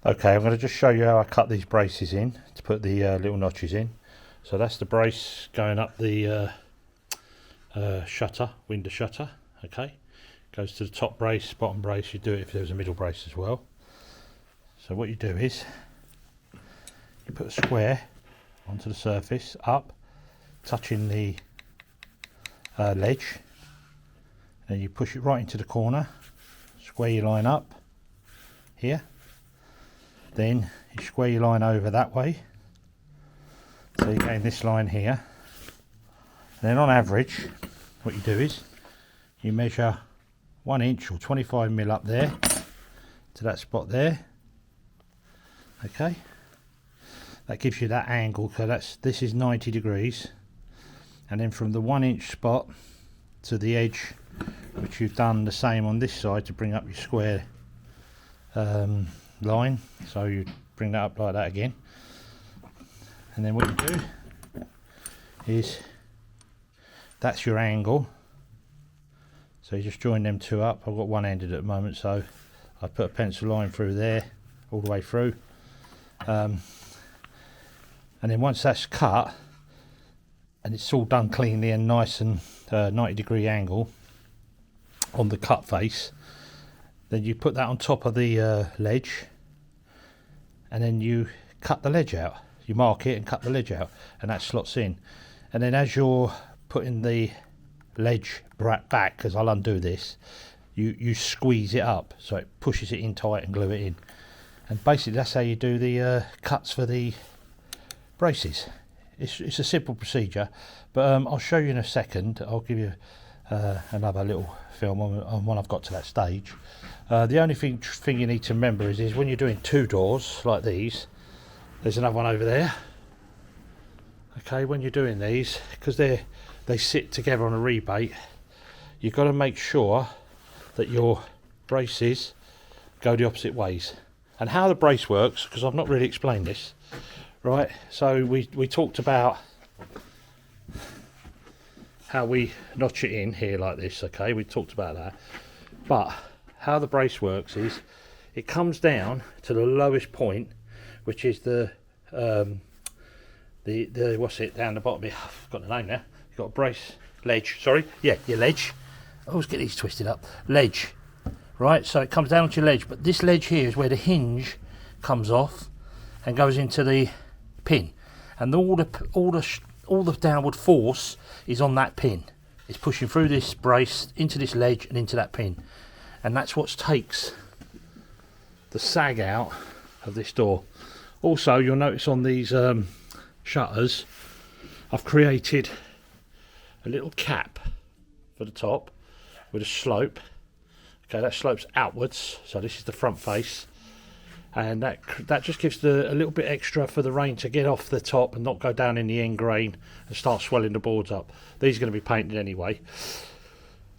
Okay, I'm going to just show you how I cut these braces in to put the little notches in. So that's the brace going up the shutter, window shutter. Okay, goes to the top brace, bottom brace. You do it if there was a middle brace as well. So what you do is you put a square onto the surface, up, touching the ledge. Then you push it right into the corner, square your line up here. Then you square your line over that way, so you're getting this line here. And then on average, what you do is you measure 1 inch or 25mm up there to that spot there. Okay, that gives you that angle, so this is 90 degrees. And then from the 1 inch spot to the edge, which you've done the same on this side to bring up your square line, so you bring that up like that again. And then what you do is, that's your angle, so you just join them two up. I've got one ended at the moment, so I put a pencil line through there all the way through, and then once that's cut and it's all done cleanly and nice and 90-degree angle on the cut face, then you put that on top of the ledge, and then you cut the ledge out. You mark it and cut the ledge out, and that slots in. And then as you're putting the ledge back, because I'll undo this, you squeeze it up so it pushes it in tight and glue it in. And basically that's how you do the cuts for the braces. It's a simple procedure, but I'll show you in a second. I'll give you another little film on when I've got to that stage. The only thing you need to remember is when you're doing two doors like these, there's another one over there. Okay, when you're doing these, because they sit together on a rebate, you've got to make sure that your braces go the opposite ways. And how the brace works, because I've not really explained this, right? So we talked about how we notch it in here like this. Okay, we talked about that, but how the brace works is it comes down to the lowest point, which is the what's it down the bottom here? I've got the name now. You've got a brace ledge. Sorry, yeah, your ledge. I always get these twisted up. Ledge, right? So it comes down to your ledge, but this ledge here is where the hinge comes off and goes into the pin, and all the downward force is on that pin. It's pushing through this brace into this ledge and into that pin, and that's what takes the sag out of this door. Also, you'll notice on these shutters, I've created a little cap for the top with a slope. Okay, that slopes outwards, so this is the front face, and that just gives a little bit extra for the rain to get off the top and not go down in the end grain and start swelling the boards up. These are going to be painted anyway.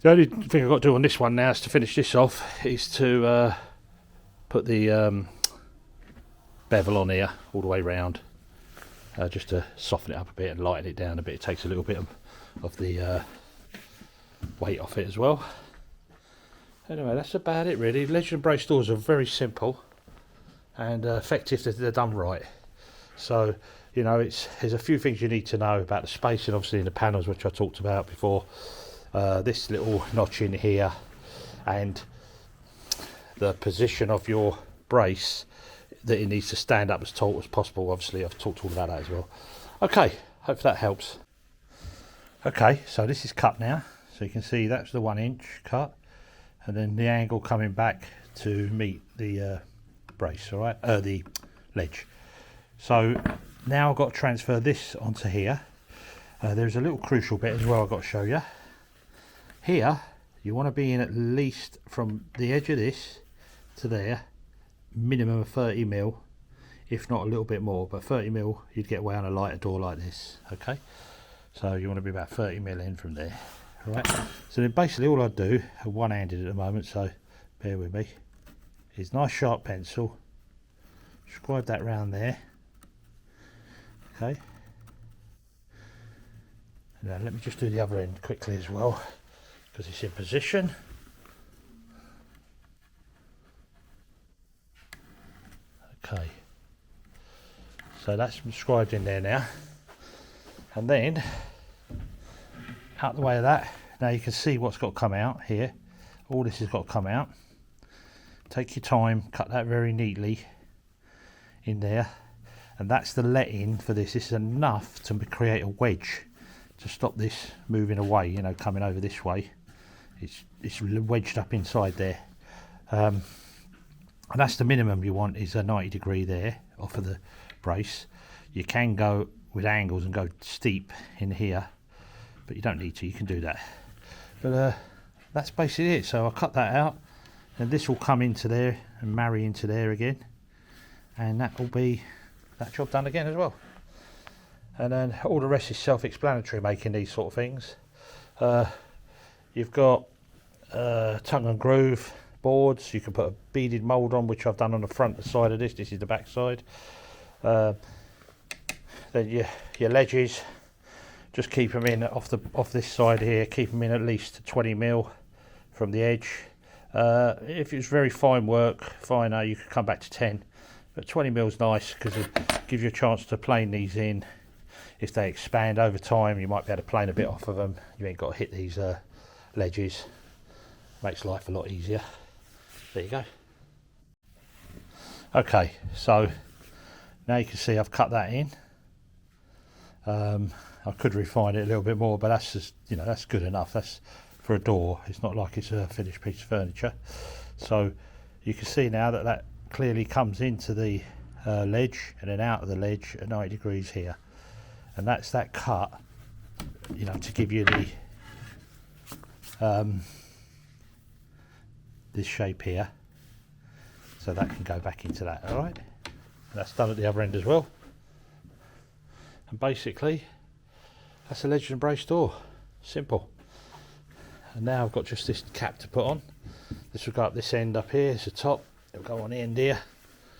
The only thing I've got to do on this one now is to finish this off, is to put the bevel on here all the way round, just to soften it up a bit and lighten it down a bit. It takes a little bit of the weight off it as well. Anyway, that's about it really. Legend brace doors are very simple and effective if they're done right. So, you know, there's a few things you need to know about the spacing, obviously in the panels, which I talked about before. This little notch in here, and the position of your brace, that it needs to stand up as tall as possible. Obviously I've talked all about that as well. Okay, hope that helps. Okay, so this is cut now, so you can see that's the 1 inch cut, and then the angle coming back to meet the brace, all right, the ledge. So now I've got to transfer this onto here. There's a little crucial bit as well I've got to show you. Here you want to be in at least from the edge of this to there, minimum of 30mm, if not a little bit more, but 30mm you'd get away on a lighter door like this. Okay, so you want to be about 30mm in from there. All right, so then basically all I do, I'm one-handed at the moment, so bear with me, is nice sharp pencil, scribe that round there. Okay, now let me just do the other end quickly as well, because it's in position. Okay, so that's inscribed in there now, and then out the way of that, now you can see what's got to come out here. All this has got to come out. Take your time, cut that very neatly in there, and that's the let-in for this. This is enough to create a wedge to stop this moving away, you know, coming over this way. It's wedged up inside there, and that's the minimum you want, is a 90 degree there off of the brace. You can go with angles and go steep in here, but you don't need to, you can do that. But that's basically it. So I'll cut that out, and this will come into there and marry into there again, and that will be that job done again as well. And then all the rest is self-explanatory, making these sort of things. You've got tongue and groove boards. You can put a beaded mould on, which I've done on the front side of this. This is the back side. Then your ledges, just keep them in off this side here. Keep them in at least 20 mil from the edge. If it's very fine work, finer, you could come back to 10. But 20 mil is nice because it gives you a chance to plane these in. If they expand over time, you might be able to plane a bit off of them. You ain't got to hit these ledges. Makes life a lot easier. There you go. Okay, so now you can see I've cut that in. I could refine it a little bit more, but that's just, you know, that's good enough. That's for a door. It's not like it's a finished piece of furniture. So you can see now that that clearly comes into the ledge and then out of the ledge at 90 degrees here, and that's that cut, you know, to give you the this shape here, so that can go back into that. All right, and that's done at the other end as well. And basically that's a ledge and brace door, simple. And now I've got just this cap to put on. This will go up this end up here, it's the top. It'll go on the end here.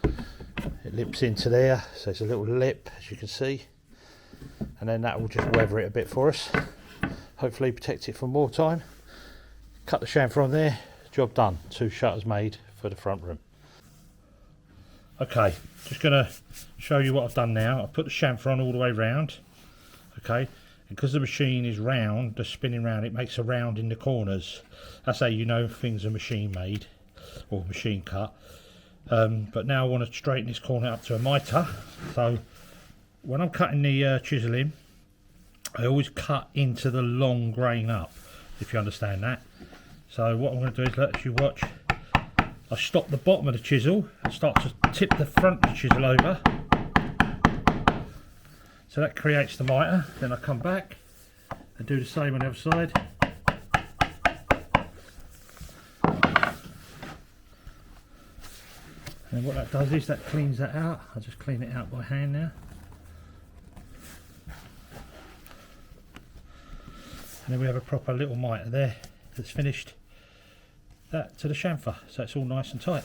It lips into there, so it's a little lip, as you can see. And then that will just weather it a bit for us. Hopefully protect it from more time. Cut the chamfer on there, job done. 2 shutters made for the front room. Okay, just gonna show you what I've done now. I've put the chamfer on all the way round. Okay, and because the machine is round, just spinning round, it makes a round in the corners. That's how you know things are machine made or machine cut. But now I want to straighten this corner up to a mitre. So when I'm cutting the chiseling, I always cut into the long grain up, if you understand that. So what I'm going to do is let you watch. I stop the bottom of the chisel and start to tip the front of the chisel over. So that creates the mitre. Then I come back and do the same on the other side. And what that does is that cleans that out. I'll just clean it out by hand now. And then we have a proper little mitre there that's finished that to the chamfer, so it's all nice and tight.